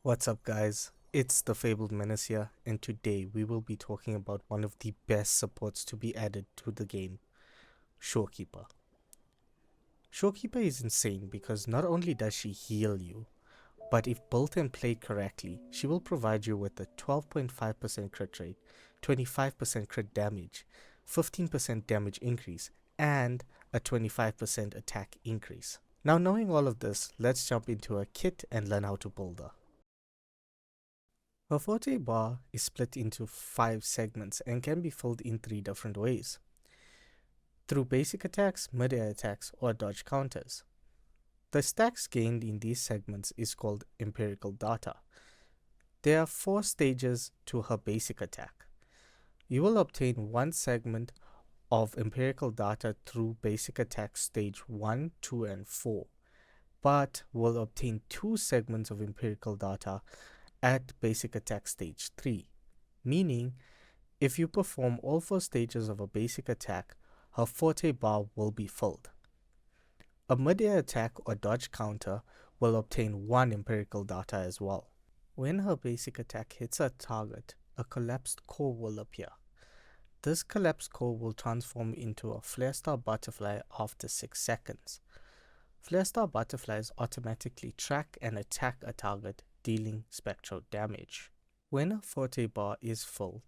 What's up, guys? It's the Fabled Menace here, and today we will be talking about one of the best supports to be added to the game, Shorekeeper. Shorekeeper is insane because not only does she heal you, but if built and played correctly, she will provide you with a 12.5% crit rate, 25% crit damage, 15% damage increase, and a 25% attack increase. Now, knowing all of this, let's jump into her kit and learn how to build her. A Forte bar is split into 5 segments and can be filled in 3 different ways: through basic attacks, mid-air attacks, or dodge counters. The stacks gained in these segments is called empirical data. There are 4 stages to her basic attack. You will obtain 1 segment of empirical data through basic attack stage 1, 2, and 4, but will obtain 2 segments of empirical data at basic attack stage 3, meaning if you perform all 4 stages of a basic attack, her Forte bar will be filled. A mid-air attack or dodge counter will obtain 1 empirical data as well. When her basic attack hits a target, a collapsed core will appear. This collapsed core will transform into a Flare Star Butterfly after 6 seconds. Flare Star Butterflies automatically track and attack a target, dealing spectral damage. When a Forte bar is full,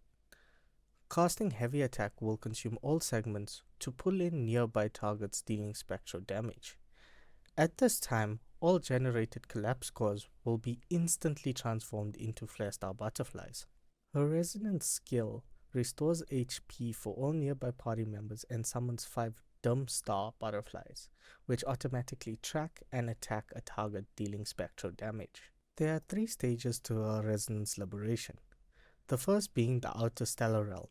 casting heavy attack will consume all segments to pull in nearby targets, dealing spectral damage. At this time, all generated collapse cores will be instantly transformed into Flare Star Butterflies. Her Resonance skill restores HP for all nearby party members and summons 5 Dumb Star Butterflies, which automatically track and attack a target, dealing spectral damage. There are 3 stages to her Resonance Liberation, the first being the Outer Stellar Realm,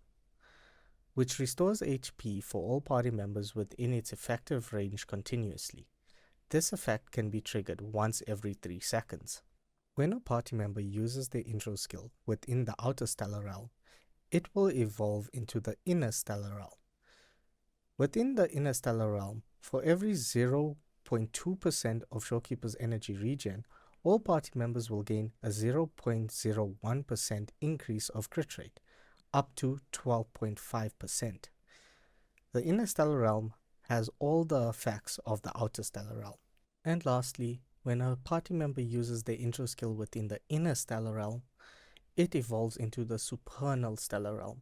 which restores HP for all party members within its effective range continuously. This effect can be triggered once every 3 seconds. When a party member uses their intro skill within the Outer Stellar Realm, it will evolve into the Inner Stellar Realm. Within the Inner Stellar Realm, for every 0.2% of Shorekeeper's energy regen, all party members will gain a 0.01% increase of crit rate, up to 12.5%. The Inner Stellar Realm has all the effects of the Outer Stellar Realm. And lastly, when a party member uses their intro skill within the Inner Stellar Realm, it evolves into the Supernal Stellar Realm.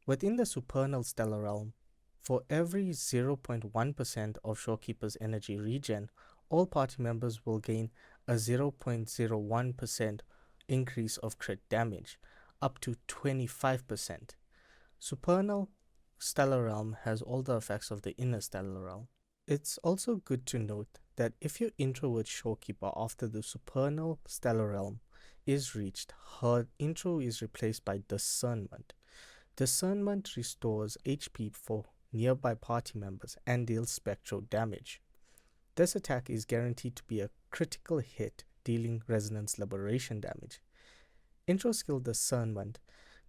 Within the Supernal Stellar Realm, for every 0.1% of Shorekeeper's energy regen, all party members will gain a 0.01% increase of crit damage, up to 25%. Supernal Stellar Realm has all the effects of the Inner Stellar Realm. It's also good to note that if you intro with Shorekeeper after the Supernal Stellar Realm is reached, her intro is replaced by Discernment. Discernment restores HP for nearby party members and deals spectral damage. This attack is guaranteed to be a critical hit, dealing Resonance Liberation damage. Intro skill Discernment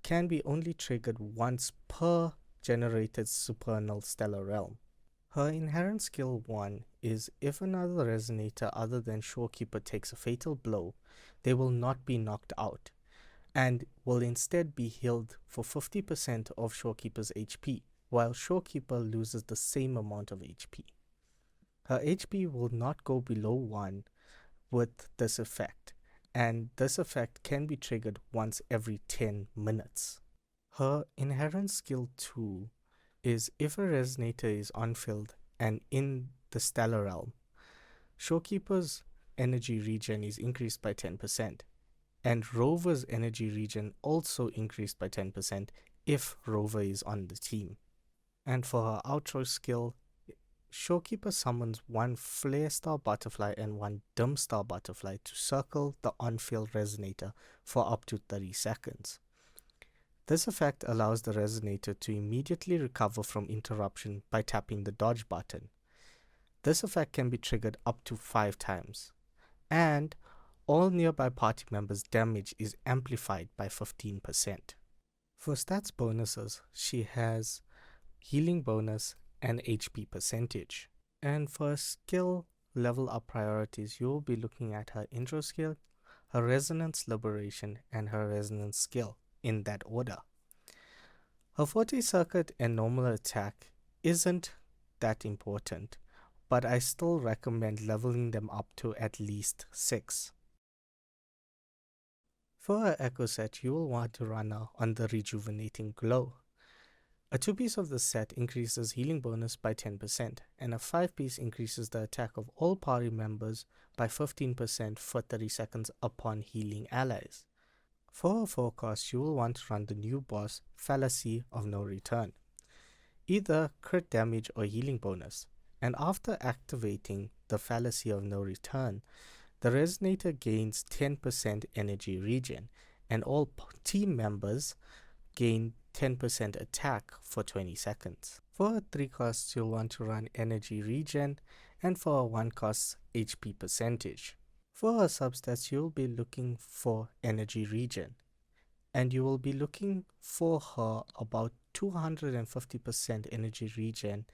can be only triggered once per generated Supernal Stellar Realm. Her inherent skill 1 is if another resonator other than Shorekeeper takes a fatal blow, they will not be knocked out, and will instead be healed for 50% of Shorekeeper's HP, while Shorekeeper loses the same amount of HP. Her HP will not go below 1 with this effect, and this effect can be triggered once every 10 minutes. Her inherent skill 2 is if a resonator is unfilled and in the Stellar Realm, Shorekeeper's energy regen is increased by 10%, and Rover's energy regen also increased by 10% if Rover is on the team. And for her outro skill, Shorekeeper summons 1 Flare Star Butterfly and 1 Dim Star Butterfly to circle the unfilled resonator for up to 30 seconds. This effect allows the resonator to immediately recover from interruption by tapping the dodge button. This effect can be triggered up to 5 times, and all nearby party members' damage is amplified by 15%. For stats bonuses, she has healing bonus and HP percentage. And for skill level up priorities, you will be looking at her intro skill, her resonance liberation, and her resonance skill, in that order. Her Forte circuit and normal attack isn't that important, but I still recommend leveling them up to at least 6. For her Echo set, you will want to run her on the Rejuvenating Glow. A 2-piece of the set increases healing bonus by 10%, and a 5-piece increases the attack of all party members by 15% for 30 seconds upon healing allies. For her forecast, you will want to run the new boss, Fallacy of No Return, either crit damage or healing bonus, and after activating the Fallacy of No Return, the Resonator gains 10% energy regen, and all team members gain 10% attack for 20 seconds. For a 3 cost, you'll want to run energy regen, and for a 1 cost, HP percentage. For her substats, you'll be looking for energy regen, and you will be looking for her about 250% energy regen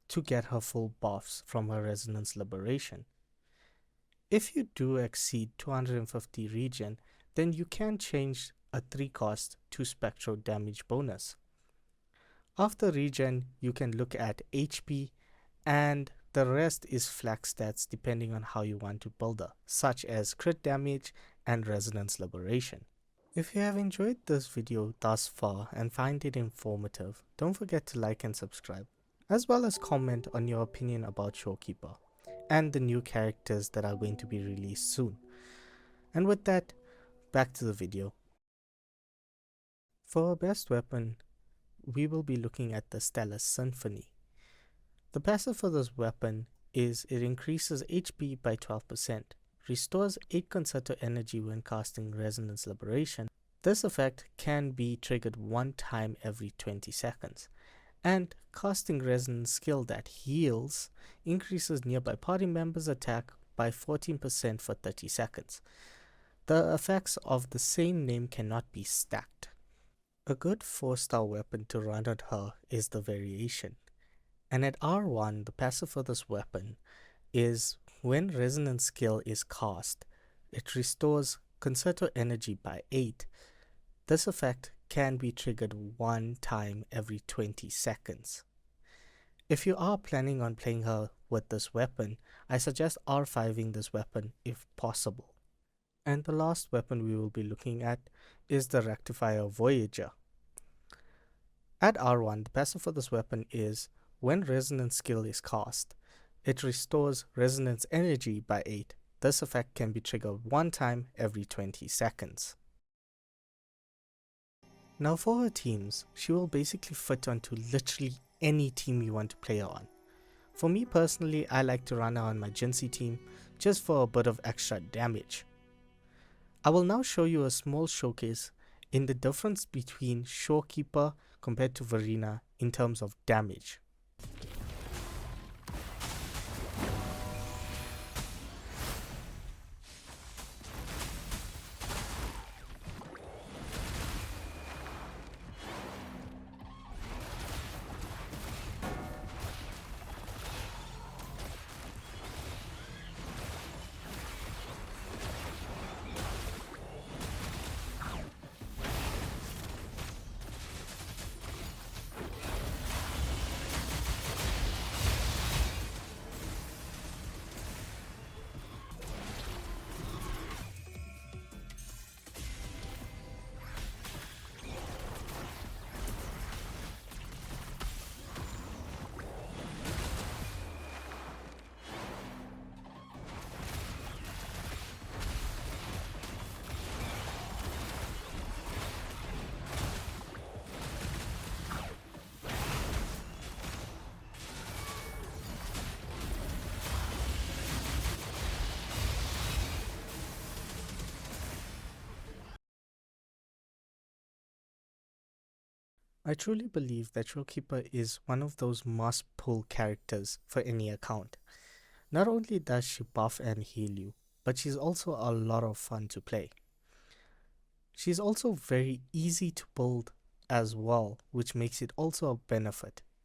to get her full buffs from her resonance liberation. If you do exceed 250 regen, then you can change a 3 cost to spectral damage bonus. After regen, you can look at HP, and the rest is flex stats depending on how you want to build her, such as crit damage and resonance liberation. If you have enjoyed this video thus far and find it informative, don't forget to like and subscribe, as well as comment on your opinion about Shorekeeper and the new characters that are going to be released soon. And with that, back to the video. For our best weapon, we will be looking at the Stellar Symphony. The passive for this weapon is it increases HP by 12%, restores 8 concerto energy when casting Resonance Liberation. This effect can be triggered 1 time every 20 seconds, and casting Resonance skill that heals increases nearby party members' attack by 14% for 30 seconds. The effects of the same name cannot be stacked. A good 4-star weapon to run at her is the Variation, and at R1 the passive for this weapon is when Resonance skill is cast, it restores concerto energy by 8. This effect can be triggered 1 time every 20 seconds. If you are planning on playing her with this weapon, I suggest R5ing this weapon if possible. And the last weapon we will be looking at is the Rectifier Voyager. At R1, the passive for this weapon is when Resonance skill is cast, it restores Resonance energy by 8. This effect can be triggered 1 time every 20 seconds. Now for her teams, she will basically fit onto literally any team you want to play her on. For me personally, I like to run her on my Jinsei team just for a bit of extra damage. I will now show you a small showcase in the difference between Shorekeeper compared to Verena in terms of damage. I truly believe that Shorekeeper is one of those must-pull characters for any account. Not only does she buff and heal you, but she's also a lot of fun to play. She's also very easy to build as well, which makes it also a benefit.